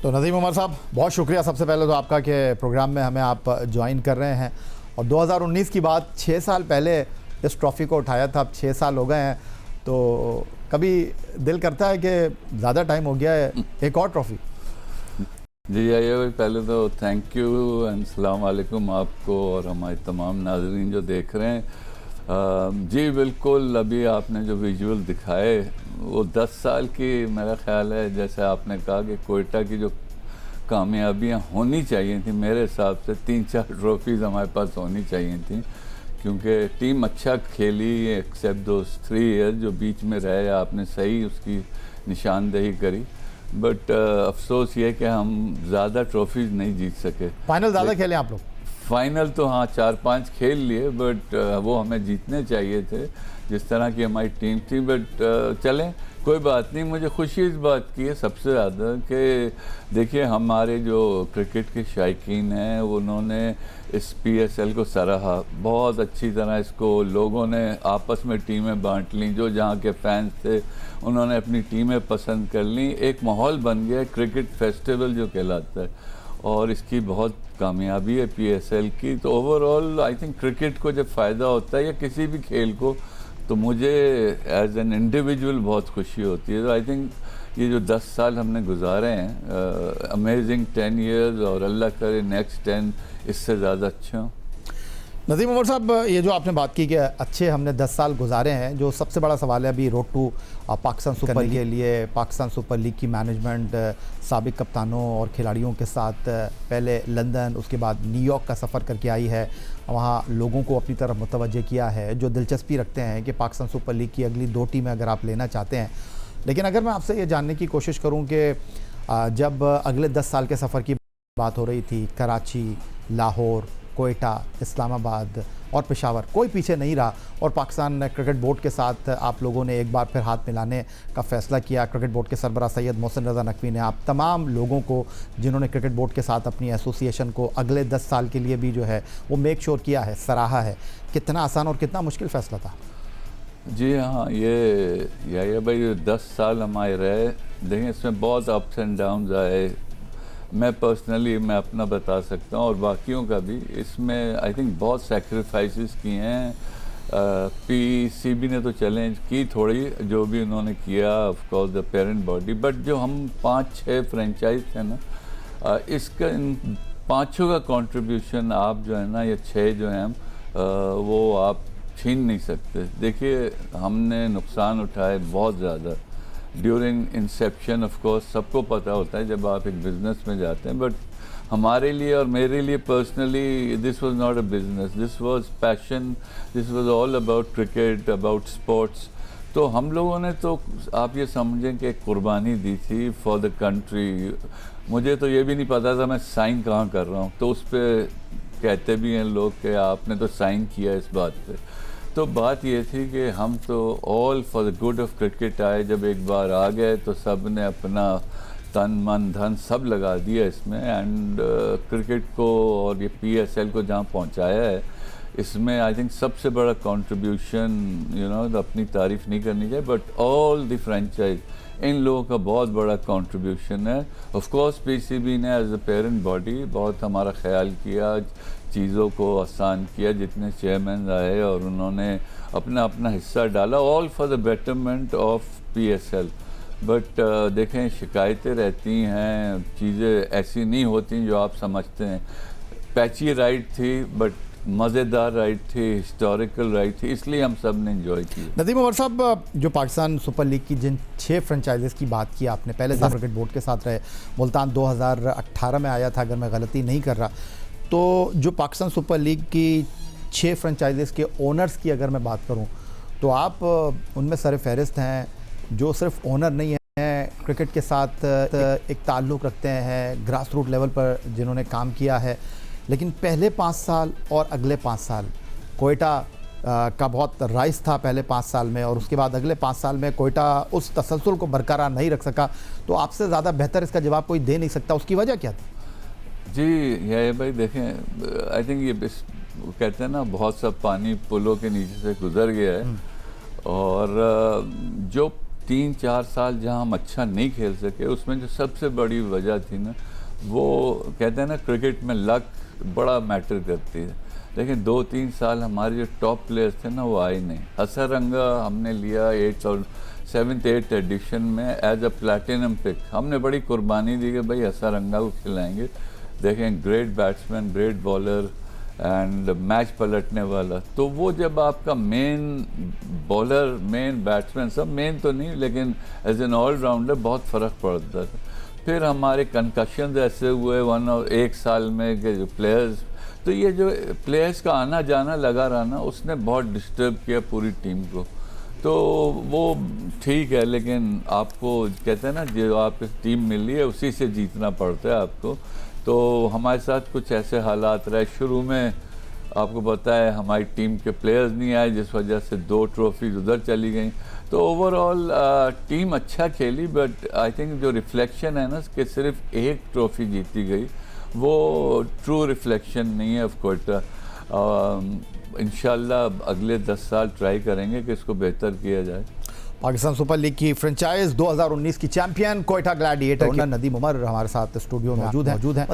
तो नदीम उमर साहब, बहुत शुक्रिया सबसे पहले तो आपका कि प्रोग्राम में हमें आप ज्वाइन कर रहे हैं। और 2019 की बात, 6 साल पहले इस ट्रॉफ़ी को उठाया था, अब 6 साल हो गए हैं। तो कभी दिल करता है कि ज़्यादा टाइम हो गया है, एक और ट्रॉफ़ी। जी आइए भाई, पहले तो थैंक यू एंड सलाम वालेकुम आपको और हमारे तमाम नाज़रीन जो देख रहे हैं। जी बिल्कुल, अभी आपने जो विजुअल दिखाए वो 10 साल की, मेरा ख्याल है जैसे आपने कहा कि कोयटा की जो कामयाबियां होनी चाहिए थी, मेरे हिसाब से 3-4 ट्रॉफीज़ हमारे पास होनी चाहिए थी, क्योंकि टीम अच्छा खेली एक्सेप्ट दो 3 ईयर जो बीच में रहे। आपने सही उसकी निशानदेही करी, बट अफसोस ये कि हम ज़्यादा ट्रॉफीज़ नहीं जीत सके। फाइनल ज़्यादा खेले आप लोग? फाइनल तो हाँ 4-5 खेल लिए, बट वो हमें जीतने चाहिए थे जिस तरह की हमारी टीम थी। बट चलें, कोई बात नहीं। मुझे खुशी इस बात की है सबसे ज़्यादा कि देखिए हमारे जो क्रिकेट के शायकीन हैं उन्होंने इस PSL को सराहा बहुत अच्छी तरह। इसको लोगों ने आपस में टीमें बांट लीं, जो जहाँ के फैंस थे उन्होंने अपनी टीमें पसंद कर लीं। एक माहौल बन गया क्रिकेट फेस्टिवल जो कहलाता है, और इसकी बहुत कामयाबी है PSL की। तो ओवरऑल आई थिंक क्रिकेट को जब फ़ायदा होता है या किसी भी खेल को, तो मुझे एज एन इंडिविजुअल बहुत खुशी होती है। तो आई थिंक ये जो 10 साल हमने गुजारे हैं, अमेजिंग 10 इयर्स, और अल्लाह करे नेक्स्ट 10 इससे ज़्यादा अच्छे हों। नदीम उमर साहब, ये जो आपने बात की कि अच्छे हमने 10 साल गुजारे हैं, जो सबसे बड़ा सवाल है अभी road to Pakistan super league के लिए, पाकिस्तान सुपर लीग की मैनेजमेंट साबिक कप्तानों और खिलाड़ियों के साथ पहले लंदन, उसके बाद न्यूयॉर्क का सफ़र करके आई है। वहाँ लोगों को अपनी तरफ मुतवज्जे किया है, जो दिलचस्पी रखते हैं कि पाकिस्तान सुपर लीग की अगली 2 टीमें अगर आप लेना चाहते हैं। लेकिन अगर मैं आपसे ये जानने की कोशिश करूँ कि जब अगले 10 साल के सफ़र की बात हो रही थी, कराची, लाहौर, कोयटा, इस्लामाबाद और पेशावर, कोई पीछे नहीं रहा और पाकिस्तान क्रिकेट बोर्ड के साथ आप लोगों ने एक बार फिर हाथ मिलाने का फ़ैसला किया। क्रिकेट बोर्ड के सरबराह सैयद मोहसिन रज़ा नकवी ने आप तमाम लोगों को जिन्होंने क्रिकेट बोर्ड के साथ अपनी एसोसिएशन को अगले 10 साल के लिए भी जो है वो मेक श्योर किया है, सराहा है। कितना आसान और कितना मुश्किल फ़ैसला था? जी हाँ, ये भाई 10 साल हमारे रहे। देखिए इसमें बहुत अप्स एंड डाउन्स आए। मैं पर्सनली मैं अपना बता सकता हूँ और बाकियों का भी। इसमें आई थिंक बहुत सेक्रीफाइसेस किए हैं। PCB ने तो चैलेंज की थोड़ी, जो भी उन्होंने किया, of course the parent body, but जो हम 5-6 फ्रेंचाइज थे ना, इसका इन 5 का कंट्रीब्यूशन आप जो है ना, ये 6 जो हैं हम, वो आप छीन नहीं सकते। देखिए हमने नुकसान उठाए बहुत ज़्यादा ड्यूरिंग इंसेप्शन। ऑफ कोर्स सबको पता होता है जब आप एक बिज़नेस में जाते हैं, बट हमारे लिए और मेरे लिए personally this was not a business, this was passion, this was all about cricket, about sports. तो हम लोगों ने तो आप ये समझें कि कुर्बानी दी थी फॉर द कंट्री। मुझे तो ये भी नहीं पता था मैं साइन कहाँ कर रहा हूँ, तो उस पर कहते भी हैं लोग कि आपने तो साइन किया इस बात पे। तो बात ये थी कि हम तो all for the good of cricket आए। जब एक बार आ गए तो सब ने अपना तन मन धन सब लगा दिया इसमें, एंड क्रिकेट को और ये PSL को जहाँ पहुँचाया है, इसमें आई थिंक सबसे बड़ा कंट्रीब्यूशन अपनी तारीफ़ नहीं करनी चाहिए, बट ऑल द फ्रेंचाइज, इन लोगों का बहुत बड़ा कंट्रीब्यूशन है। ऑफ कोर्स PCB ने एज अ पेरेंट बॉडी बहुत हमारा ख्याल किया, चीज़ों को आसान किया। जितने चेयरमैन आए और उन्होंने अपना अपना हिस्सा डाला, all for the betterment of PSL। But देखें शिकायतें रहती हैं, चीज़ें ऐसी नहीं होती जो आप समझते हैं। पैची राइड थी बट मज़ेदार राइड थी, हिस्टोरिकल राइड थी, इसलिए हम सब ने एंजॉय की। नदीम उमर साहब, जो पाकिस्तान सुपर लीग की जिन 6 फ्रेंचाइजेज़ की बात की आपने, पहले से क्रिकेट बोर्ड के साथ रहे, मुल्तान 2018 में आया था अगर मैं गलती नहीं कर रहा। तो जो पाकिस्तान सुपर लीग की 6 फ्रेंचाइजेज़ के ओनर्स की अगर मैं बात करूं, तो आप उनमें सर फहरिस्त हैं, जो सिर्फ ओनर नहीं हैं, क्रिकेट के साथ एक ताल्लुक़ रखते हैं, ग्रास रूट लेवल पर जिन्होंने काम किया है। लेकिन पहले 5 साल और अगले 5 साल कोयटा का बहुत राइज था पहले 5 साल में, और उसके बाद अगले 5 साल में कोयटा उस तसलसल को बरकरार नहीं रख सका। तो आपसे ज़्यादा बेहतर इसका जवाब कोई दे नहीं सकता, उसकी वजह क्या थी? जी ये भाई देखें, आई थिंक ये कहते हैं ना, बहुत सा पानी पुलों के नीचे से गुजर गया है, और जो 3-4 साल जहां हम अच्छा नहीं खेल सके, उसमें जो सबसे बड़ी वजह थी ना, वो कहते हैं ना क्रिकेट में लक बड़ा मैटर करती है। लेकिन 2-3 साल हमारे जो टॉप प्लेयर्स थे ना वो आए नहीं। हसरंगा हमने लिया 8th और 7th 8th एडिशन में एज अ प्लैटिनम पिक। हमने बड़ी कुर्बानी दी कि भाई हसरंगा को खिलाएंगे। देखें, great batsman, great bowler and match पलटने वाला। तो वो जब आपका मेन बॉलर, मेन बैट्समैन, सब मेन तो नहीं लेकिन एज एन ऑलराउंडर बहुत फ़र्क पड़ता था। फिर हमारे कंकशन ऐसे हुए 1 साल में कि जो प्लेयर्स, तो ये जो प्लेयर्स का आना जाना लगा रहा ना, उसने बहुत डिस्टर्ब किया पूरी टीम को। तो वो ठीक है, लेकिन आपको कहते हैं ना जो आपकी टीम मिली है उसी से जीतना पड़ता है आपको। तो हमारे साथ कुछ ऐसे हालात रहे शुरू में, आपको पता है हमारी टीम के प्लेयर्स नहीं आए जिस वजह से 2 ट्रॉफीज उधर चली गई। तो ओवरऑल टीम अच्छा खेली, बट आई थिंक जो रिफ्लेक्शन है ना कि सिर्फ 1 ट्रॉफी जीती गई, वो ट्रू रिफ्लेक्शन नहीं है ऑफ क्वेटा। इंशाल्लाह अगले 10 साल ट्राई करेंगे कि इसको बेहतर किया जाए। पाकिस्तान सुपर लीग की फ्रेंचाइज 2019 की चैंपियन कोयटा ग्लैडिएटर की नदीम उमर हमारे साथ स्टूडियो में मौजूद हैं।